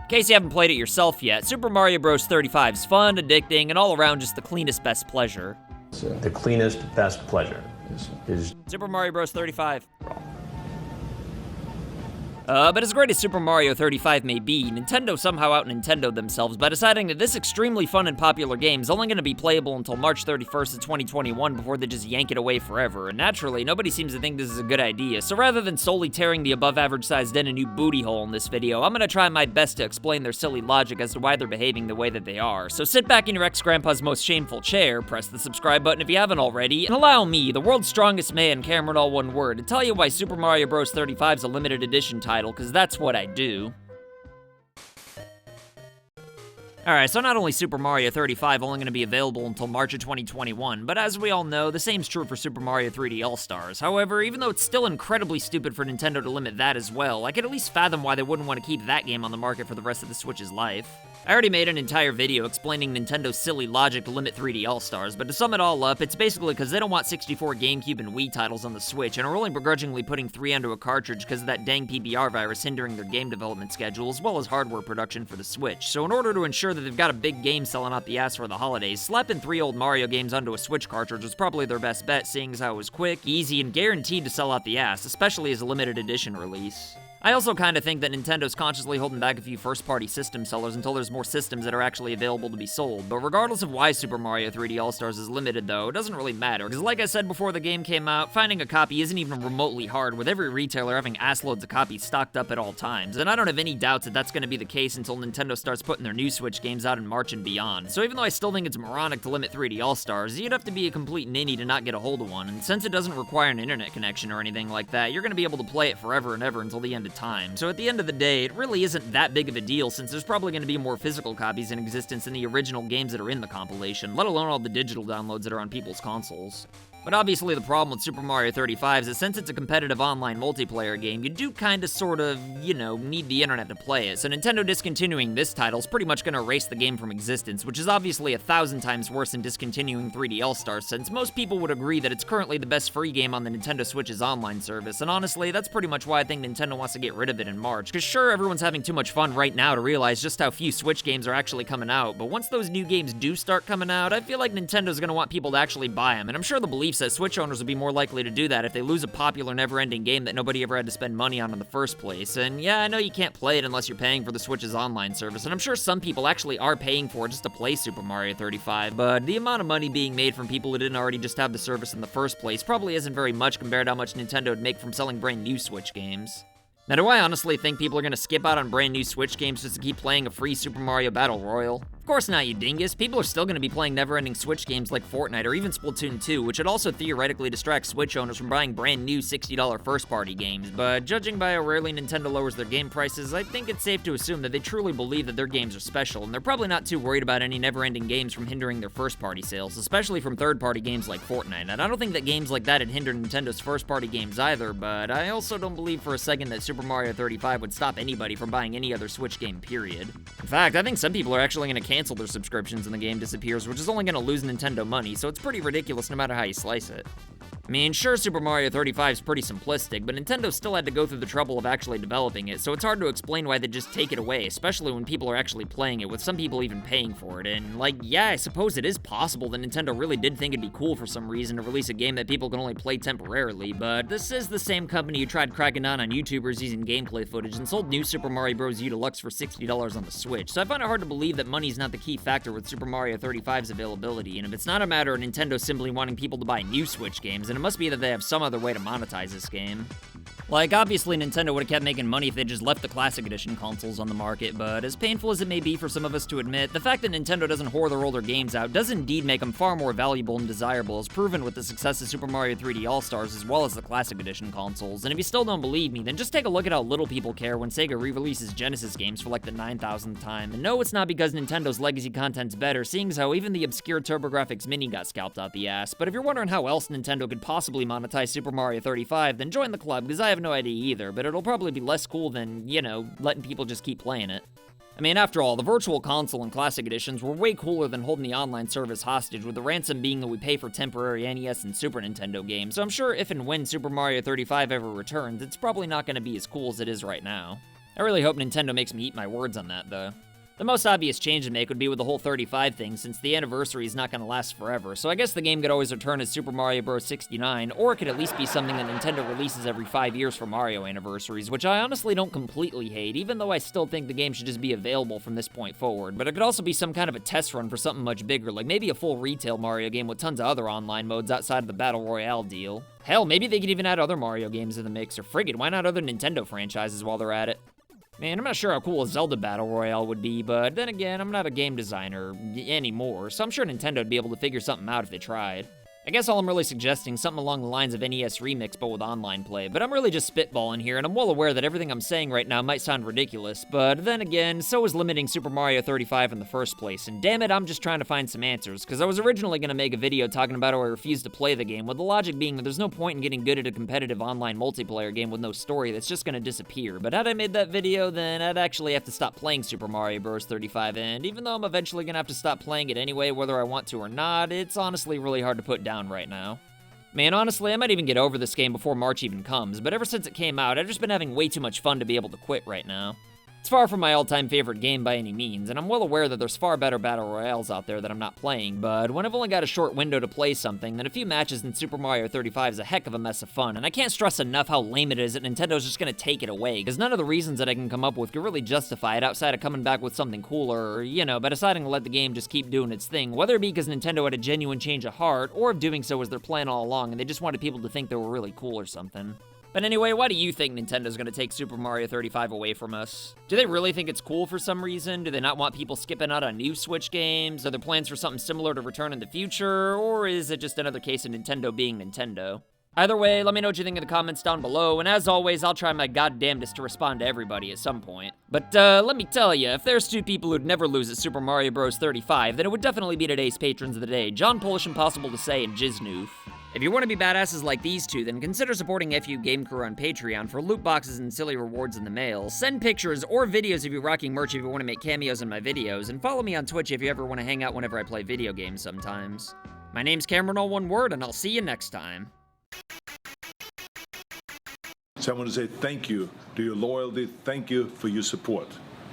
In case you haven't played it yourself yet, Super Mario Bros. 35 is fun, addicting, and all around just the cleanest, best pleasure. The cleanest, best pleasure is Super Mario Bros. 35. But as great as Super Mario 35 may be, Nintendo somehow out-Nintendo'd themselves by deciding that this extremely fun and popular game is only going to be playable until March 31st of 2021 before they just yank it away forever, and naturally, nobody seems to think this is a good idea, so rather than solely tearing the above-average sized den a new booty hole in this video, I'm going to try my best to explain their silly logic as to why they're behaving the way that they are. So sit back in your ex-grandpa's most shameful chair, press the subscribe button if you haven't already, and allow me, the world's strongest man, Cameron all one word, to tell you why Super Mario Bros. 35 is a limited edition title, because that's what I do. Alright, so not only Super Mario 35 only going to be available until March of 2021, but as we all know, the same's true for Super Mario 3D All-Stars. However, even though it's still incredibly stupid for Nintendo to limit that as well, I could at least fathom why they wouldn't want to keep that game on the market for the rest of the Switch's life. I already made an entire video explaining Nintendo's silly logic to limit 3D All-Stars, but to sum it all up, it's basically because they don't want 64 GameCube and Wii titles on the Switch, and are only begrudgingly putting 3 onto a cartridge because of that dang PBR virus hindering their game development schedule, as well as hardware production for the Switch. So in order to ensure that they've got a big game selling out the ass for the holidays, slapping 3 old Mario games onto a Switch cartridge was probably their best bet, seeing as how it was quick, easy, and guaranteed to sell out the ass, especially as a limited edition release. I also kind of think that Nintendo's consciously holding back a few first-party system sellers until there's more systems that are actually available to be sold, but regardless of why Super Mario 3D All-Stars is limited though, it doesn't really matter, because like I said before the game came out, finding a copy isn't even remotely hard, with every retailer having assloads of copies stocked up at all times, and I don't have any doubts that that's going to be the case until Nintendo starts putting their new Switch games out in March and beyond. So even though I still think it's moronic to limit 3D All-Stars, you'd have to be a complete ninny to not get a hold of one, and since it doesn't require an internet connection or anything like that, you're going to be able to play it forever and ever until the end of time. So at the end of the day, it really isn't that big of a deal since there's probably going to be more physical copies in existence than the original games that are in the compilation, let alone all the digital downloads that are on people's consoles. But obviously the problem with Super Mario 35 is that since it's a competitive online multiplayer game, you do kinda sorta, need the internet to play it. So Nintendo discontinuing this title is pretty much gonna erase the game from existence, which is obviously 1,000 times worse than discontinuing 3D All-Stars, since most people would agree that it's currently the best free game on the Nintendo Switch's online service, and honestly, that's pretty much why I think Nintendo wants to get rid of it in March, because sure, everyone's having too much fun right now to realize just how few Switch games are actually coming out, but once those new games do start coming out, I feel like Nintendo's gonna want people to actually buy them, and I'm sure the belief that Switch owners would be more likely to do that if they lose a popular never-ending game that nobody ever had to spend money on in the first place. And yeah, I know you can't play it unless you're paying for the Switch's online service, and I'm sure some people actually are paying for it just to play Super Mario 35, but the amount of money being made from people who didn't already just have the service in the first place probably isn't very much compared to how much Nintendo would make from selling brand new Switch games. Now, do I honestly think people are gonna skip out on brand new Switch games just to keep playing a free Super Mario Battle Royale? Of course not, you dingus. People are still gonna be playing never-ending Switch games like Fortnite or even Splatoon 2, which would also theoretically distract Switch owners from buying brand new $60 first-party games, but judging by how rarely Nintendo lowers their game prices, I think it's safe to assume that they truly believe that their games are special, and they're probably not too worried about any never-ending games from hindering their first-party sales, especially from third-party games like Fortnite. And I don't think that games like that had hindered Nintendo's first-party games either, but I also don't believe for a second that Super Mario 35 would stop anybody from buying any other Switch game, period. In fact, I think some people are actually going to cancel their subscriptions and the game disappears, which is only going to lose Nintendo money, so it's pretty ridiculous no matter how you slice it. I mean, sure, Super Mario 35 is pretty simplistic, but Nintendo still had to go through the trouble of actually developing it, so it's hard to explain why they just take it away, especially when people are actually playing it, with some people even paying for it. And, yeah, I suppose it is possible that Nintendo really did think it'd be cool for some reason to release a game that people can only play temporarily, but this is the same company who tried cracking down on YouTubers using gameplay footage and sold new Super Mario Bros. U Deluxe for $60 on the Switch, so I find it hard to believe that money's not the key factor with Super Mario 35's availability, and if it's not a matter of Nintendo simply wanting people to buy new Switch games, then it must be that they have some other way to monetize this game. Like, obviously Nintendo would have kept making money if they just left the Classic Edition consoles on the market, but as painful as it may be for some of us to admit, the fact that Nintendo doesn't whore their older games out does indeed make them far more valuable and desirable, as proven with the success of Super Mario 3D All-Stars as well as the Classic Edition consoles. And if you still don't believe me, then just take a look at how little people care when Sega re-releases Genesis games for like the 9,000th time. And no, it's not because Nintendo's legacy content's better, seeing as how even the obscure TurboGrafx Mini got scalped out the ass. But if you're wondering how else Nintendo could possibly monetize Super Mario 35, then join the club, because I have no idea either, but it'll probably be less cool than, letting people just keep playing it. I mean, after all, the Virtual Console and Classic Editions were way cooler than holding the online service hostage, with the ransom being that we pay for temporary NES and Super Nintendo games, so I'm sure if and when Super Mario 35 ever returns, it's probably not going to be as cool as it is right now. I really hope Nintendo makes me eat my words on that, though. The most obvious change to make would be with the whole 35 thing, since the anniversary is not going to last forever, so I guess the game could always return as Super Mario Bros. 69, or it could at least be something that Nintendo releases every 5 years for Mario anniversaries, which I honestly don't completely hate, even though I still think the game should just be available from this point forward. But it could also be some kind of a test run for something much bigger, like maybe a full retail Mario game with tons of other online modes outside of the Battle Royale deal. Hell, maybe they could even add other Mario games in the mix, or friggin', why not other Nintendo franchises while they're at it? Man, I'm not sure how cool a Zelda Battle Royale would be, but then again, I'm not a game designer anymore, so I'm sure Nintendo would be able to figure something out if they tried. I guess all I'm really suggesting is something along the lines of NES Remix, but with online play, but I'm really just spitballing here, and I'm well aware that everything I'm saying right now might sound ridiculous, but then again, so is limiting Super Mario 35 in the first place, and damn it, I'm just trying to find some answers, because I was originally going to make a video talking about how I refuse to play the game, with the logic being that there's no point in getting good at a competitive online multiplayer game with no story that's just going to disappear, but had I made that video, then I'd actually have to stop playing Super Mario Bros. 35, and even though I'm eventually going to have to stop playing it anyway, whether I want to or not, it's honestly really hard to put down right now. Man, honestly, I might even get over this game before March even comes, but ever since it came out, I've just been having way too much fun to be able to quit right now. It's far from my all-time favorite game by any means, and I'm well aware that there's far better Battle Royales out there that I'm not playing, but when I've only got a short window to play something, then a few matches in Super Mario 35 is a heck of a mess of fun, and I can't stress enough how lame it is that Nintendo's just gonna take it away, because none of the reasons that I can come up with could really justify it outside of coming back with something cooler, or, by deciding to let the game just keep doing its thing, whether it be because Nintendo had a genuine change of heart, or if doing so was their plan all along, and they just wanted people to think they were really cool or something. But anyway, why do you think Nintendo's gonna take Super Mario 35 away from us? Do they really think it's cool for some reason? Do they not want people skipping out on new Switch games? Are there plans for something similar to return in the future? Or is it just another case of Nintendo being Nintendo? Either way, let me know what you think in the comments down below, and as always, I'll try my goddamnedest to respond to everybody at some point. But, let me tell you, if there's two people who'd never lose at Super Mario Bros. 35, then it would definitely be today's patrons of the day, John Polish Impossible to Say and Jiznoof. If you want to be badasses like these two, then consider supporting FU Game Crew on Patreon for loot boxes and silly rewards in the mail. Send pictures or videos of you rocking merch if you want to make cameos in my videos, and follow me on Twitch if you ever want to hang out whenever I play video games sometimes. My name's Cameron, all one word, and I'll see you next time. So I want to say thank you to your loyalty, thank you for your support.